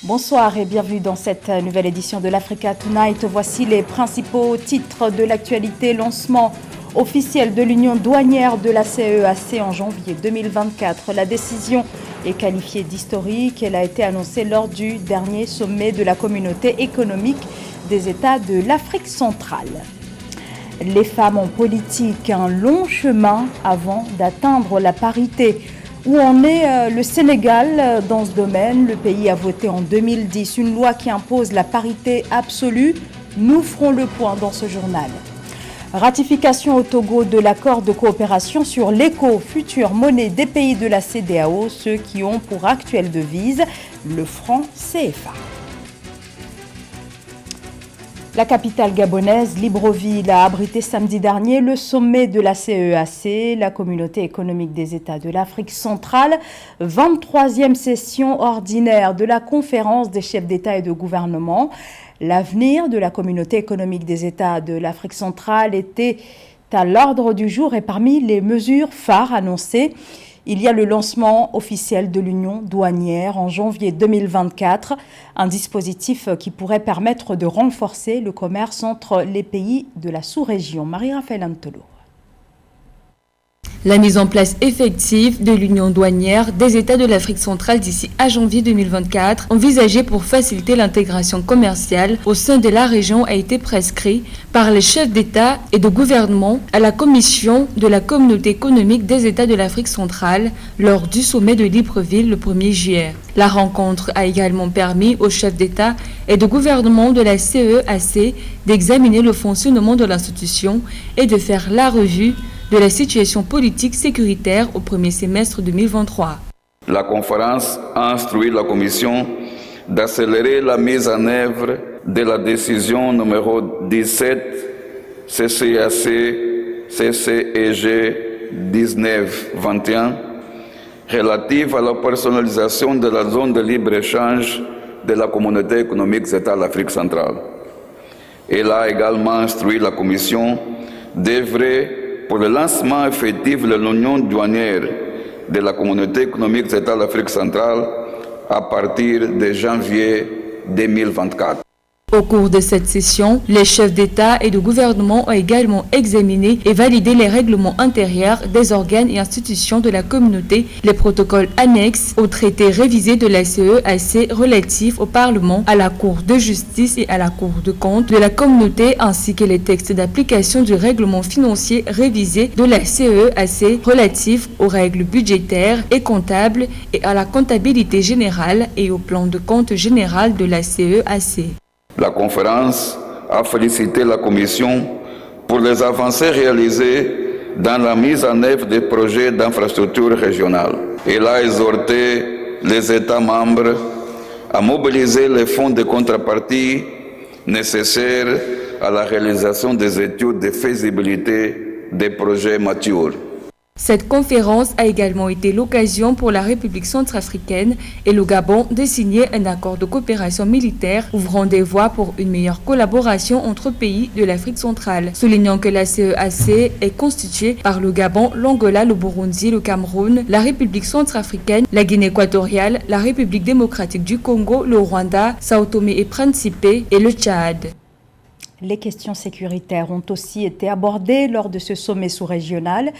Bonsoir et bienvenue dans cette nouvelle édition de l'Africa Tonight. Voici les principaux titres de l'actualité. Lancement officiel de l'union douanière de la CEAC en janvier 2024. La décision est qualifiée d'historique. Elle a été annoncée lors du dernier sommet de la communauté économique des États de l'Afrique centrale. Les femmes en politique, un long chemin avant d'atteindre la parité. Où en est le Sénégal dans ce domaine? Le pays a voté en 2010 une loi qui impose la parité absolue. Nous ferons le point dans ce journal. Ratification au Togo de l'accord de coopération sur l'éco, future monnaie des pays de la CEDEAO, ceux qui ont pour actuelle devise le franc CFA. La capitale gabonaise, Libreville, a abrité samedi dernier le sommet de la CEAC, la communauté économique des États de l'Afrique centrale, 23e session ordinaire de la conférence des chefs d'État et de gouvernement. L'avenir de la communauté économique des États de l'Afrique centrale était à l'ordre du jour et parmi les mesures phares annoncées, il y a le lancement officiel de l'union douanière en janvier 2024, un dispositif qui pourrait permettre de renforcer le commerce entre les pays de la sous-région. Marie-Raphaël Antolo. La mise en place effective de l'union douanière des États de l'Afrique centrale d'ici à janvier 2024, envisagée pour faciliter l'intégration commerciale au sein de la région, a été prescrite par les chefs d'État et de gouvernement à la commission de la communauté économique des États de l'Afrique centrale lors du sommet de Libreville le 1er juillet. La rencontre a également permis aux chefs d'État et de gouvernement de la CEAC d'examiner le fonctionnement de l'institution et de faire la revue de la situation politique sécuritaire au premier semestre 2023. La conférence a instruit la Commission d'accélérer la mise en œuvre de la décision numéro 17 CCAC-CCEG 1921 relative à la personnalisation de la zone de libre-échange de la communauté économique des États de l'Afrique centrale. Elle a également instruit la Commission d'œuvrer pour le lancement effectif de l'union douanière de la communauté économique des États de l'Afrique centrale à partir de janvier 2024. Au cours de cette session, les chefs d'État et de gouvernement ont également examiné et validé les règlements intérieurs des organes et institutions de la communauté, les protocoles annexes aux traités révisés de la CEAC relatifs au Parlement, à la Cour de justice et à la Cour de compte de la communauté, ainsi que les textes d'application du règlement financier révisé de la CEAC relatifs aux règles budgétaires et comptables et à la comptabilité générale et au plan de compte général de la CEAC. La conférence a félicité la Commission pour les avancées réalisées dans la mise en œuvre des projets d'infrastructures régionales. Elle a exhorté les États membres à mobiliser les fonds de contrepartie nécessaires à la réalisation des études de faisabilité des projets matures. Cette conférence a également été l'occasion pour la République centrafricaine et le Gabon de signer un accord de coopération militaire ouvrant des voies pour une meilleure collaboration entre pays de l'Afrique centrale, soulignant que la CEAC est constituée par le Gabon, l'Angola, le Burundi, le Cameroun, la République centrafricaine, la Guinée équatoriale, la République démocratique du Congo, le Rwanda, Sao Tomé et Principe et le Tchad. Les questions sécuritaires ont aussi été abordées lors de ce sommet sous-régional.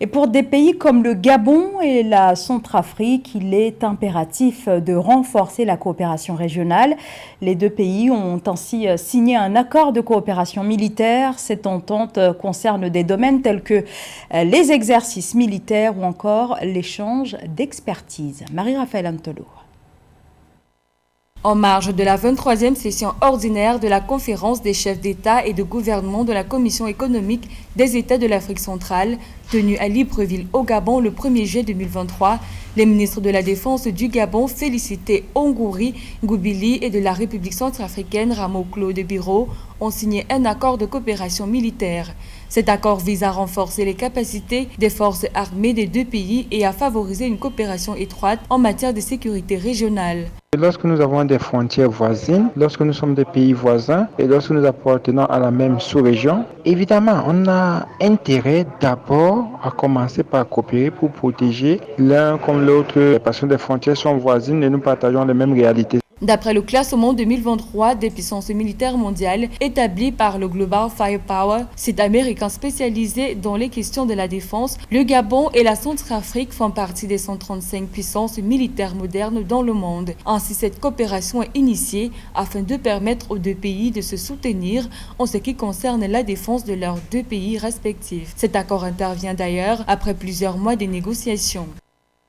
Et pour des pays comme le Gabon et la Centrafrique, il est impératif de renforcer la coopération régionale. Les deux pays ont ainsi signé un accord de coopération militaire. Cette entente concerne des domaines tels que les exercices militaires ou encore l'échange d'expertise. Marie-Raphaël Antolo. En marge de la 23e session ordinaire de la conférence des chefs d'État et de gouvernement de la Commission économique des États de l'Afrique centrale, tenue à Libreville au Gabon le 1er juillet 2023, les ministres de la Défense du Gabon félicités Ongouri Ngoubili et de la République centrafricaine Ramo-Claude Biro ont signé un accord de coopération militaire. Cet accord vise à renforcer les capacités des forces armées des deux pays et à favoriser une coopération étroite en matière de sécurité régionale. Lorsque nous avons des frontières voisines, lorsque nous sommes des pays voisins et lorsque nous appartenons à la même sous-région, évidemment, on a intérêt d'abord à commencer par coopérer pour protéger l'un comme l'autre parce que les frontières sont voisines et nous partageons les mêmes réalités. D'après le classement 2023 des puissances militaires mondiales établi par le Global Firepower, site américain spécialisé dans les questions de la défense, le Gabon et la Centrafrique font partie des 135 puissances militaires modernes dans le monde. Ainsi, cette coopération est initiée afin de permettre aux deux pays de se soutenir en ce qui concerne la défense de leurs deux pays respectifs. Cet accord intervient d'ailleurs après plusieurs mois de négociations.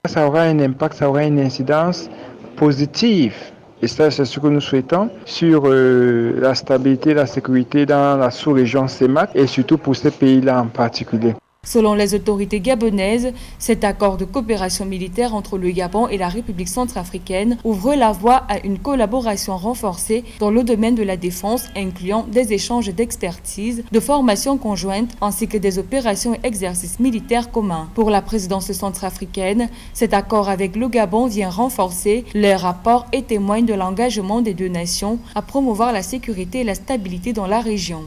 Ça aura un impact, ça aura une incidence positive. Et ça, c'est ce que nous souhaitons sur la stabilité, la sécurité dans la sous-région CEMAC et surtout pour ces pays-là en particulier. Selon les autorités gabonaises, cet accord de coopération militaire entre le Gabon et la République centrafricaine ouvre la voie à une collaboration renforcée dans le domaine de la défense, incluant des échanges d'expertise, de formations conjointes ainsi que des opérations et exercices militaires communs. Pour la présidence centrafricaine, cet accord avec le Gabon vient renforcer les rapports et témoigne de l'engagement des deux nations à promouvoir la sécurité et la stabilité dans la région.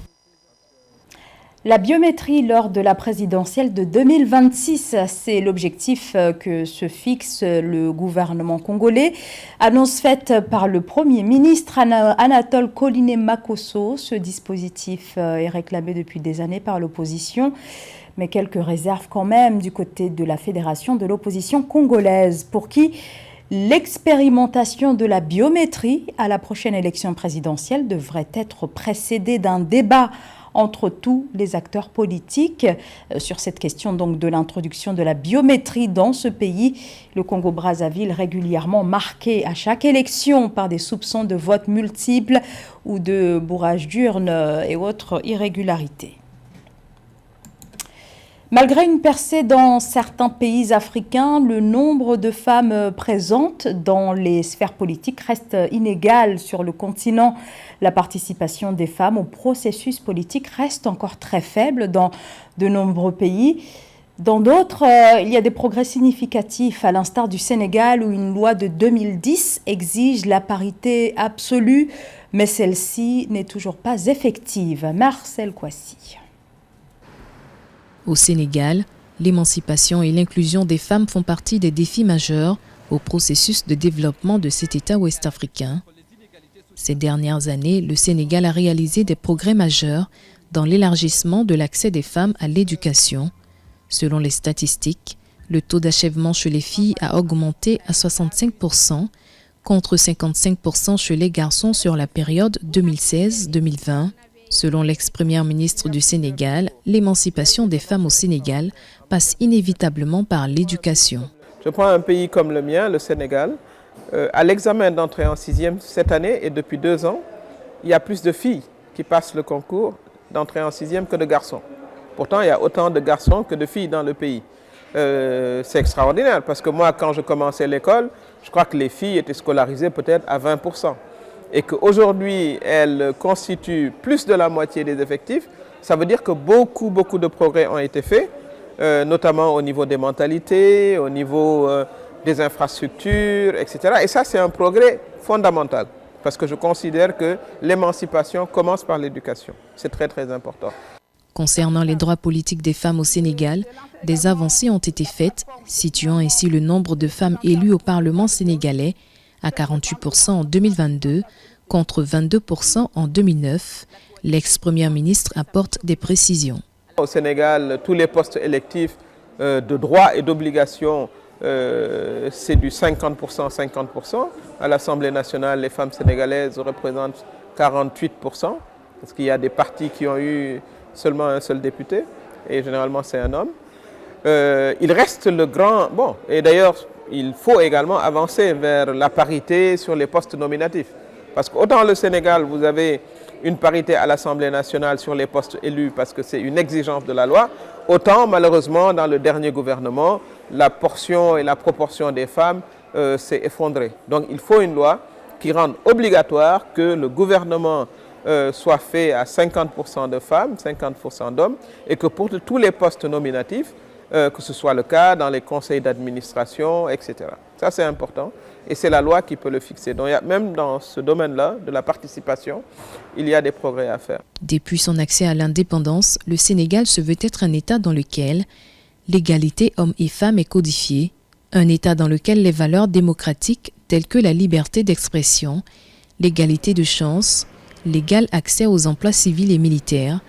La biométrie lors de la présidentielle de 2026, c'est l'objectif que se fixe le gouvernement congolais. Annonce faite par le Premier ministre Anatole Koliné-Makosso. Ce dispositif est réclamé depuis des années par l'opposition, mais quelques réserves quand même du côté de la Fédération de l'opposition congolaise, pour qui l'expérimentation de la biométrie à la prochaine élection présidentielle devrait être précédée d'un débat entre tous les acteurs politiques sur cette question donc de l'introduction de la biométrie dans ce pays. Le Congo-Brazzaville régulièrement marqué à chaque élection par des soupçons de vote multiples ou de bourrage d'urnes et autres irrégularités. Malgré une percée dans certains pays africains, le nombre de femmes présentes dans les sphères politiques reste inégal sur le continent. La participation des femmes au processus politique reste encore très faible dans de nombreux pays. Dans d'autres, il y a des progrès significatifs, à l'instar du Sénégal où une loi de 2010 exige la parité absolue, mais celle-ci n'est toujours pas effective. Marcel Kouassi. Au Sénégal, l'émancipation et l'inclusion des femmes font partie des défis majeurs au processus de développement de cet État ouest-africain. Ces dernières années, le Sénégal a réalisé des progrès majeurs dans l'élargissement de l'accès des femmes à l'éducation. Selon les statistiques, le taux d'achèvement chez les filles a augmenté à 65%, contre 55% chez les garçons sur la période 2016-2020. Selon l'ex-première ministre du Sénégal, l'émancipation des femmes au Sénégal passe inévitablement par l'éducation. Je prends un pays comme le mien, le Sénégal. À l'examen d'entrée en 6e cette année et depuis 2 ans, il y a plus de filles qui passent le concours d'entrée en 6e que de garçons. Pourtant, il y a autant de garçons que de filles dans le pays. C'est extraordinaire parce que moi, quand je commençais l'école, je crois que les filles étaient scolarisées peut-être à 20%. Et qu'aujourd'hui, elles constituent plus de la moitié des effectifs, ça veut dire que beaucoup de progrès ont été faits, notamment au niveau des mentalités, au niveau des infrastructures, etc. Et ça, c'est un progrès fondamental, parce que je considère que l'émancipation commence par l'éducation. C'est très, très important. Concernant les droits politiques des femmes au Sénégal, des avancées ont été faites, situant ainsi le nombre de femmes élues au Parlement sénégalais à 48% en 2022, contre 22% en 2009. L'ex-première ministre apporte des précisions. Au Sénégal, tous les postes électifs de droits et d'obligations, c'est du 50%, 50%. À l'Assemblée nationale, les femmes sénégalaises représentent 48%, parce qu'il y a des partis qui ont eu seulement un seul député, et généralement c'est un homme. Il reste le grand... Bon, et d'ailleurs, il faut également avancer vers la parité sur les postes nominatifs. Parce qu'autant le Sénégal, vous avez une parité à l'Assemblée nationale sur les postes élus parce que c'est une exigence de la loi, autant malheureusement dans le dernier gouvernement, la portion et la proportion des femmes s'est effondrée. Donc il faut une loi qui rende obligatoire que le gouvernement soit fait à 50% de femmes, 50% d'hommes, et que pour tous les postes nominatifs, que ce soit le cas dans les conseils d'administration, etc. Ça, c'est important et c'est la loi qui peut le fixer. Donc, même dans ce domaine-là, de la participation, il y a des progrès à faire. Depuis son accès à l'indépendance, le Sénégal se veut être un État dans lequel l'égalité hommes et femmes est codifiée, un État dans lequel les valeurs démocratiques tels que la liberté d'expression, l'égalité de chance, l'égal accès aux emplois civils et militaires,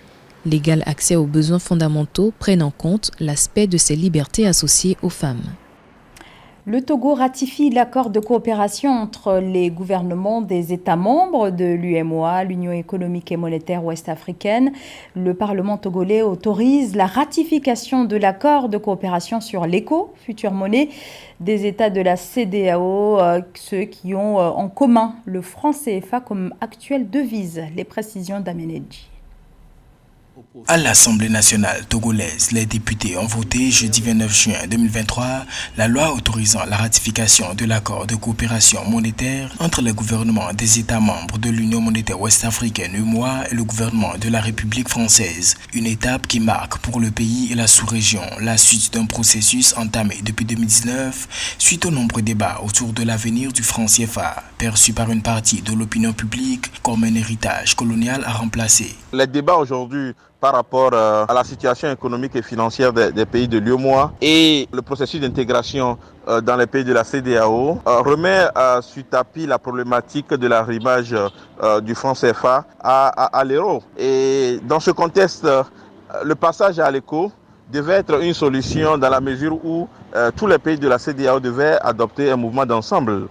l'égal accès aux besoins fondamentaux prennent en compte l'aspect de ces libertés associées aux femmes. Le Togo ratifie l'accord de coopération entre les gouvernements des États membres de l'UEMOA, l'Union économique et monétaire ouest-africaine. Le Parlement togolais autorise la ratification de l'accord de coopération sur l'ECO, future monnaie des États de la CEDEAO, ceux qui ont en commun le franc CFA comme actuelle devise. Les précisions d'Amenedji. À l'Assemblée nationale togolaise, les députés ont voté jeudi 29 juin 2023 la loi autorisant la ratification de l'accord de coopération monétaire entre le gouvernement des États membres de l'Union monétaire ouest-africaine UEMOA et le gouvernement de la République française. Une étape qui marque pour le pays et la sous-région la suite d'un processus entamé depuis 2019 suite aux nombreux débats autour de l'avenir du franc CFA, perçu par une partie de l'opinion publique comme un héritage colonial à remplacer. Les débats aujourd'hui par rapport à la situation économique et financière des pays de l'UEMOA et le processus d'intégration dans les pays de la CEDEAO remet sur tapis la problématique de l'arrivage du franc CFA à l'euro. Et dans ce contexte, le passage à l'ECO devait être une solution dans la mesure où tous les pays de la CEDEAO devaient adopter un mouvement d'ensemble.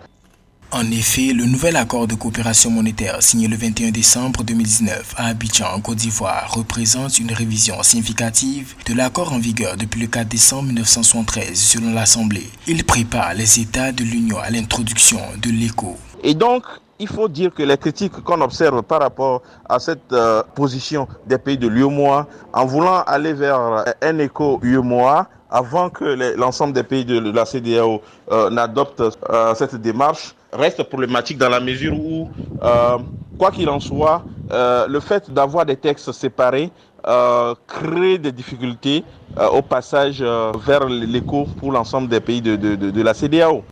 En effet, le nouvel accord de coopération monétaire signé le 21 décembre 2019 à Abidjan, en Côte d'Ivoire, représente une révision significative de l'accord en vigueur depuis le 4 décembre 1973 selon l'Assemblée. Il prépare les États de l'Union à l'introduction de l'ECO. Et donc, il faut dire que les critiques qu'on observe par rapport à cette position des pays de l'UEMOA, en voulant aller vers un ECO UEMOA, avant que l'ensemble des pays de la CEDEAO n'adoptent cette démarche, reste problématique dans la mesure où, quoi qu'il en soit, le fait d'avoir des textes séparés crée des difficultés au passage vers l'ECO pour l'ensemble des pays de la CEDEAO.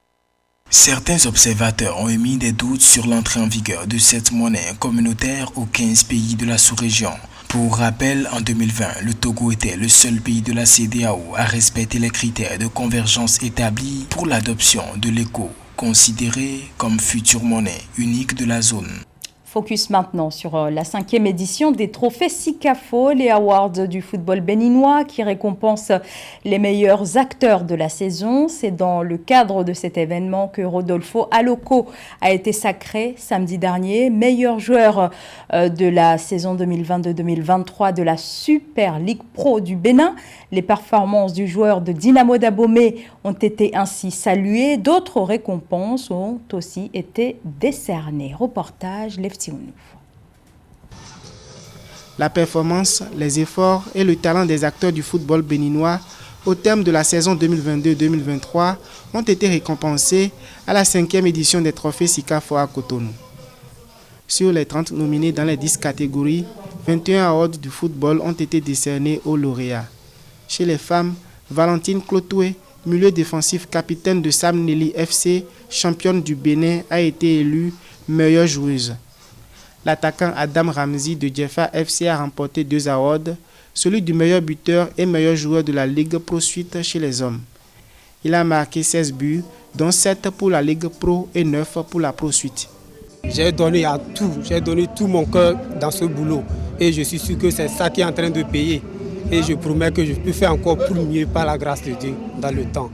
Certains observateurs ont émis des doutes sur l'entrée en vigueur de cette monnaie communautaire aux 15 pays de la sous-région. Pour rappel, en 2020, le Togo était le seul pays de la CEDEAO à respecter les critères de convergence établis pour l'adoption de l'ECO, considéré comme future monnaie unique de la zone. Focus maintenant sur la 5e édition des trophées SICAFO, les awards du football béninois qui récompensent les meilleurs acteurs de la saison. C'est dans le cadre de cet événement que Rodolfo Aloko a été sacré samedi dernier, meilleur joueur de la saison 2022-2023 de la Super Ligue Pro du Bénin. Les performances du joueur de Dynamo d'Abomey ont été ainsi saluées. D'autres récompenses ont aussi été décernées. Reportage Lefti. La performance, les efforts et le talent des acteurs du football béninois au terme de la saison 2022-2023 ont été récompensés à la 5e édition des trophées SICAFO à Cotonou. Sur les 30 nominés dans les 10 catégories, 21 awards du football ont été décernés aux lauréats. Chez les femmes, Valentine Clotoué, milieu défensif capitaine de Sam Nelly FC, championne du Bénin, a été élue meilleure joueuse. L'attaquant Adam Ramzi de Jeffa FC a remporté 2 awards, celui du meilleur buteur et meilleur joueur de la Ligue Pro Suite chez les hommes. Il a marqué 16 buts, dont 7 pour la Ligue Pro et 9 pour la Pro Suite. J'ai donné tout mon cœur dans ce boulot et je suis sûr que c'est ça qui est en train de payer. Et je promets que je peux faire encore plus mieux par la grâce de Dieu dans le temps.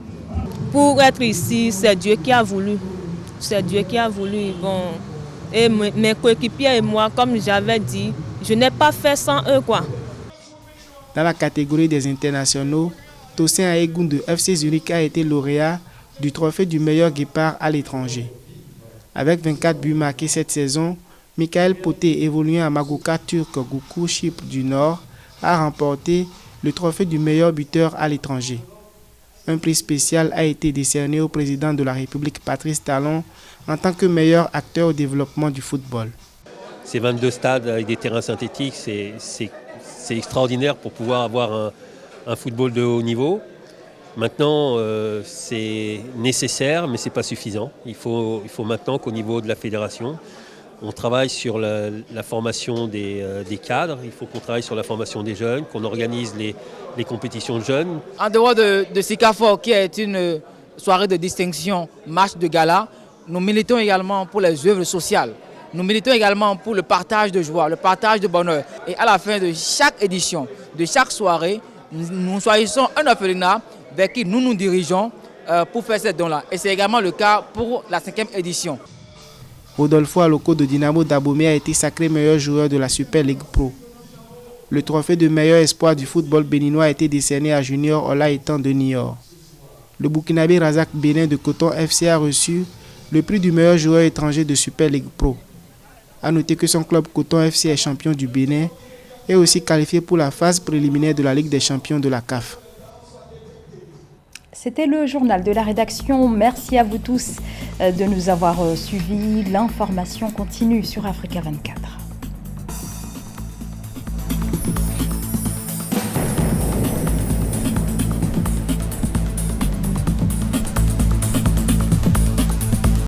Pour être ici, c'est Dieu qui a voulu. C'est Dieu qui a voulu. Bon. Et mes coéquipiers et moi, comme j'avais dit, je n'ai pas fait sans eux, quoi. Dans la catégorie des internationaux, Tosin Aegoun de FC Zurich a été lauréat du trophée du meilleur guépard à l'étranger. Avec 24 buts marqués cette saison, Michael Poté, évoluant à Magoka Turk Goukou, Chypre du Nord, a remporté le trophée du meilleur buteur à l'étranger. Un prix spécial a été décerné au président de la République, Patrice Talon, en tant que meilleur acteur au développement du football. Ces 22 stades avec des terrains synthétiques, c'est extraordinaire pour pouvoir avoir un football de haut niveau. Maintenant, c'est nécessaire, mais ce n'est pas suffisant. Il faut maintenant qu'au niveau de la fédération, on travaille sur la formation des cadres, il faut qu'on travaille sur la formation des jeunes, qu'on organise les compétitions de jeunes. En dehors de SICAFO, qui est une soirée de distinction, match de gala, nous militons également pour les œuvres sociales. Nous militons également pour le partage de joie, le partage de bonheur. Et à la fin de chaque édition, de chaque soirée, nous choisissons un orphelinat vers qui nous nous dirigeons pour faire ces dons-là. Et c'est également le cas pour la 5e édition. Rodolfo Aloko de Dynamo Dahomey a été sacré meilleur joueur de la Super League Pro. Le trophée de meilleur espoir du football béninois a été décerné à Junior Olaïtan de Niort. Le Burkinabé Razak Bénin de Coton FC a reçu le prix du meilleur joueur étranger de Super League Pro. A noter que son club Coton FC est champion du Bénin et aussi qualifié pour la phase préliminaire de la Ligue des champions de la CAF. C'était le journal de la rédaction. Merci à vous tous de nous avoir suivis. L'information continue sur Africa 24.